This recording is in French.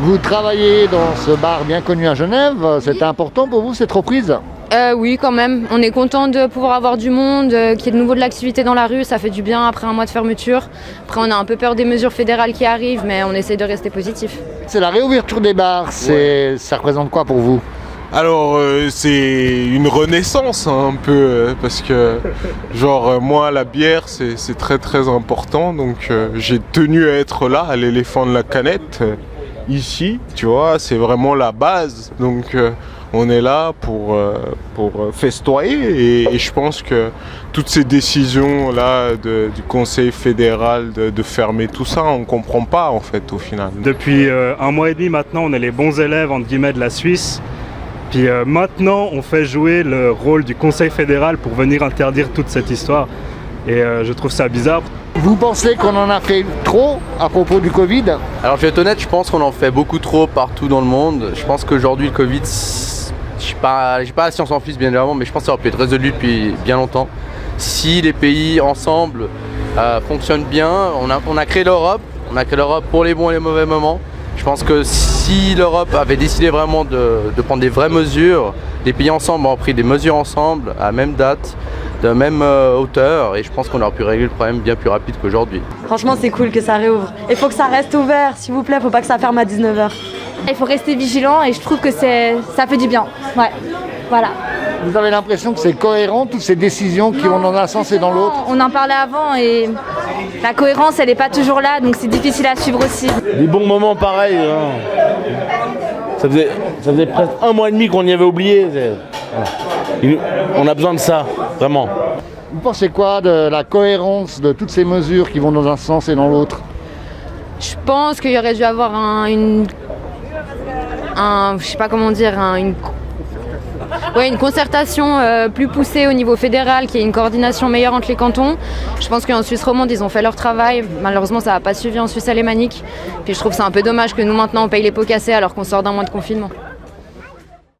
Vous travaillez dans ce bar bien connu à Genève, c'est important pour vous cette reprise? Oui, quand même. On est content de pouvoir avoir du monde, qu'il y ait de nouveau de l'activité dans la rue. Ça fait du bien après un mois de fermeture. Après, on a un peu peur des mesures fédérales qui arrivent, mais on essaie de rester positif. C'est la réouverture des bars, ça représente quoi pour vous? Alors c'est une renaissance hein, un peu parce que genre moi la bière c'est très très important donc j'ai tenu à être là à l'éléphant de la canette ici tu vois c'est vraiment la base donc on est là pour festoyer et je pense que toutes ces décisions là du Conseil fédéral de fermer tout ça on comprend pas en fait au final. Depuis un mois et demi maintenant on est les bons élèves entre guillemets de la Suisse. Puis maintenant, on fait jouer le rôle du Conseil fédéral pour venir interdire toute cette histoire. Et je trouve ça bizarre. Vous pensez qu'on en a fait trop à propos du Covid? Alors je vais être honnête, je pense qu'on en fait beaucoup trop partout dans le monde. Je pense qu'aujourd'hui le Covid, j'ai pas la science en plus bien évidemment, mais je pense que ça aurait pu être résolu depuis bien longtemps. Si les pays ensemble fonctionnent bien, on a créé l'Europe, pour les bons et les mauvais moments. Je pense que si l'Europe avait décidé vraiment de prendre des vraies mesures, les pays ensemble ont pris des mesures ensemble, à la même date, de la même hauteur, et je pense qu'on aurait pu régler le problème bien plus rapide qu'aujourd'hui. Franchement, c'est cool que ça réouvre. Il faut que ça reste ouvert, s'il vous plaît, faut pas que ça ferme à 19h. Il faut rester vigilant et je trouve que ça fait du bien. Ouais, voilà. Vous avez l'impression que c'est cohérent, toutes ces décisions qui vont dans un sens et dans l'autre? On en parlait avant et la cohérence, elle n'est pas toujours là, donc c'est difficile à suivre aussi. Des bons moments pareils. Hein. Ça faisait presque un mois et demi qu'on y avait oublié. On a besoin de ça, vraiment. Vous pensez quoi de la cohérence de toutes ces mesures qui vont dans un sens et dans l'autre? Je pense qu'il y aurait dû avoir je sais pas comment dire, une concertation plus poussée au niveau fédéral, qu'il y ait une coordination meilleure entre les cantons. Je pense qu'en Suisse romande, ils ont fait leur travail. Malheureusement, ça n'a pas suivi en Suisse alémanique. Puis je trouve que c'est un peu dommage que nous, maintenant, on paye les pots cassés alors qu'on sort d'un mois de confinement.